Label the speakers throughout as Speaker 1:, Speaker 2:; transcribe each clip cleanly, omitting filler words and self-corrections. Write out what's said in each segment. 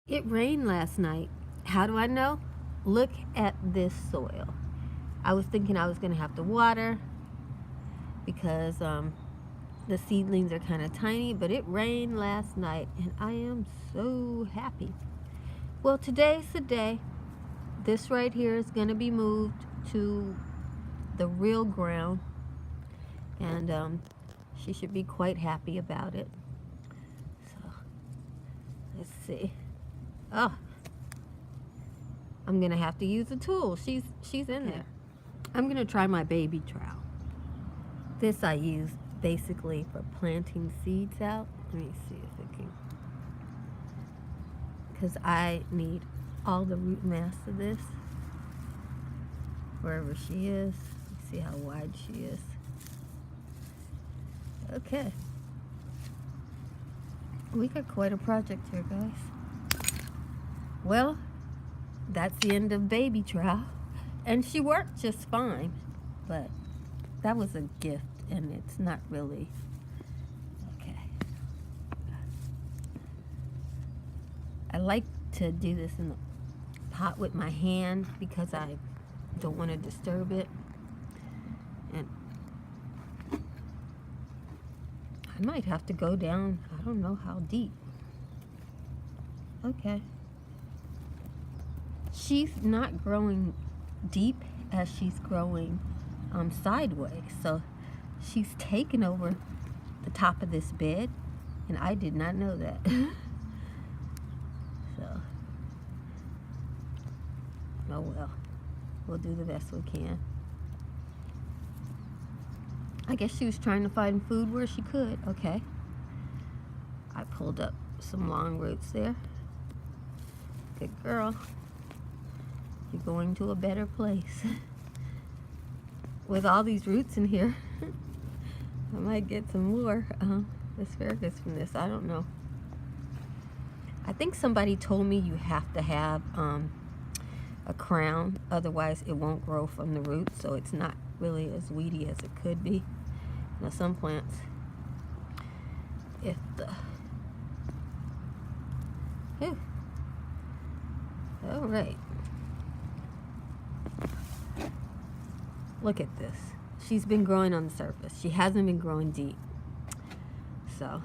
Speaker 1: It rained last night. How do I know? Look at this soil. I was thinking I was going to have to water because the seedlings are kind of tiny, but it rained last night and I am so happy. Well, today's the day. This right here is going to be moved to the real ground, and she should be quite happy about it. So let's see. Oh, I'm gonna have to use a tool. She's in there. I'm gonna try my baby trowel. This I use basically for planting seeds out. Let me see if it can, because I need all the root mass of this wherever she is. Let's see how wide she is. Okay, we got quite a project here, guys. Well, that's the end of baby trowel, and she worked just fine, but that was a gift and it's not really okay. I like to do this in the pot with my hand because I don't want to disturb it, and I might have to go down, I don't know how deep. Okay. She's not growing deep as she's growing sideways, so she's taken over the top of this bed, and I did not know that. So, oh well, we'll do the best we can. I guess she was trying to find food where she could. Okay, I pulled up some long roots there. Good girl. You're going to a better place. With all these roots in here, I might get some more asparagus from this. I don't know. I think somebody told me you have to have a crown, otherwise it won't grow from the roots, so it's not really as weedy as it could be. Now some plants, if the... Whew. All right. Look at this. She's been growing on the surface. She hasn't been growing deep. So,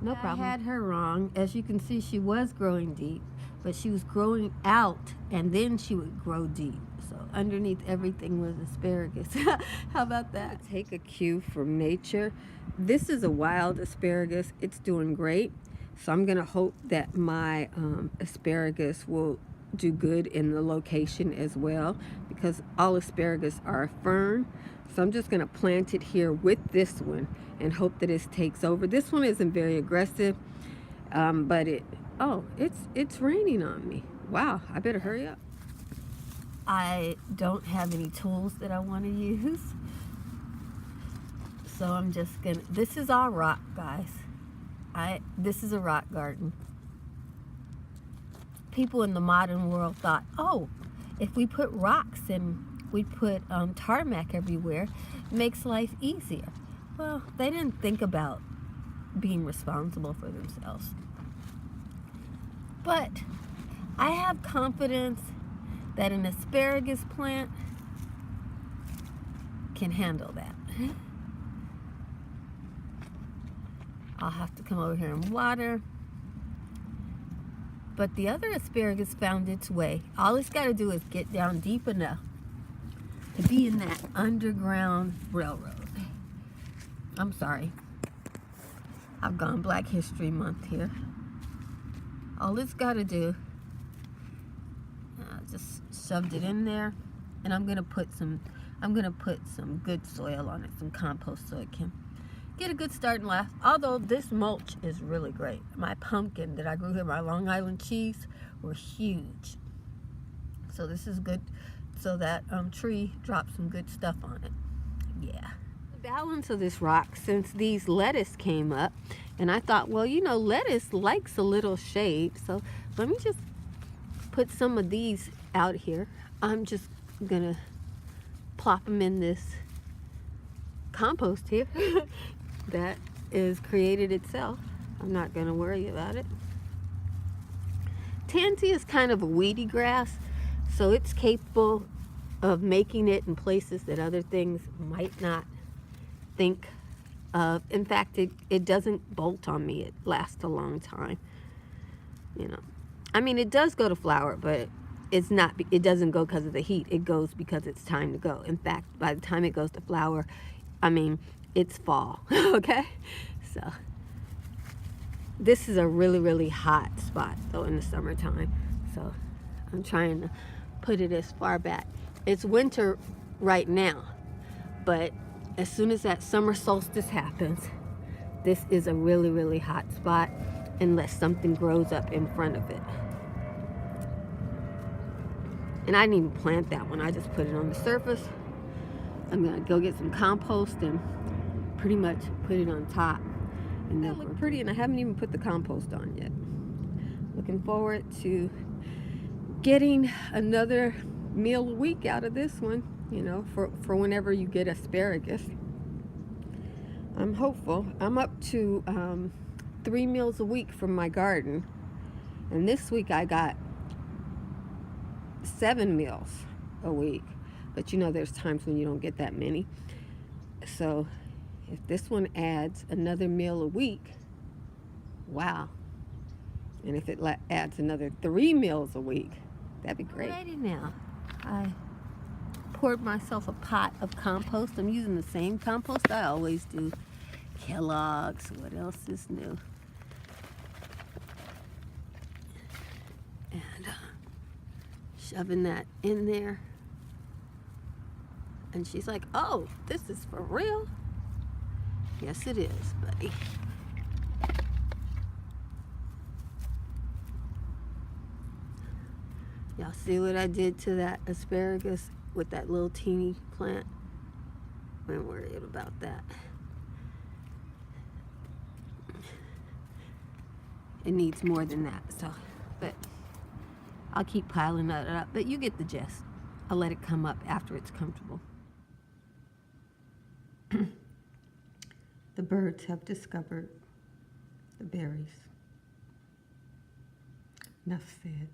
Speaker 1: no problem. I had her wrong. As you can see, she was growing deep, but she was growing out, and then she would grow deep. So, underneath everything was asparagus. How about that? Take a cue from nature. This is a wild asparagus. It's doing great. So, I'm going to hope that my asparagus will do good in the location as well, because all asparagus are a fern. So I'm just going to plant it here with this one and hope that it takes over. This one isn't very aggressive, but it's raining on me. Wow, I better hurry up. I don't have any tools that I want to use, so I'm just gonna, this is all rock, guys. This is a rock garden. People in the modern world thought, oh, if we put rocks and we put tarmac everywhere, it makes life easier. Well, they didn't think about being responsible for themselves. But I have confidence that an asparagus plant can handle that. I'll have to come over here and water. But the other asparagus found its way. All it's got to do is get down deep enough to be in that underground railroad. I'm sorry. I've gone Black History Month here. All it's got to do, just shoved it in there, and I'm gonna put some good soil on it, some compost, so it can get a good start and last. Although this mulch is really great. My pumpkin that I grew here, my Long Island cheese, were huge. So this is good, so that tree dropped some good stuff on it. Yeah. The balance of this rock, since these lettuce came up, and I thought, well, you know, lettuce likes a little shade, so let me just put some of these out here. I'm just gonna plop them in this compost here. That is created itself. I'm not going to worry about it. Tansy is kind of a weedy grass, so it's capable of making it in places that other things might not think of. In fact, it doesn't bolt on me. It lasts a long time. You know, I mean, it does go to flower, but it's not. It doesn't go because of the heat. It goes because it's time to go. In fact, by the time it goes to flower, I mean, it's fall. Okay, so this is a really, really hot spot though in the summertime. So I'm trying to put it as far back. It's winter right now, but as soon as that summer solstice happens, this is a really, really hot spot unless something grows up in front of it. And I didn't even plant that one. I just put it on the surface. I'm gonna go get some compost and pretty much put it on top. And they'll look pretty, and I haven't even put the compost on yet. Looking forward to getting another meal a week out of this one, you know, for whenever you get asparagus. I'm hopeful. I'm up to 3 meals a week from my garden, and this week I got 7 meals a week, but you know there's times when you don't get that many. So if this one adds another meal a week, wow. And if it adds another 3 meals a week, that'd be great. Alrighty now, I poured myself a pot of compost. I'm using the same compost I always do. Kellogg's. What else is new? And shoving that in there. And she's like, "Oh, this is for real?" Yes, it is, buddy. Y'all see what I did to that asparagus with that little teeny plant? I'm worried about that. It needs more than that, so, but I'll keep piling that up. But you get the gist. I'll let it come up after it's comfortable. The birds have discovered the berries. Enough said.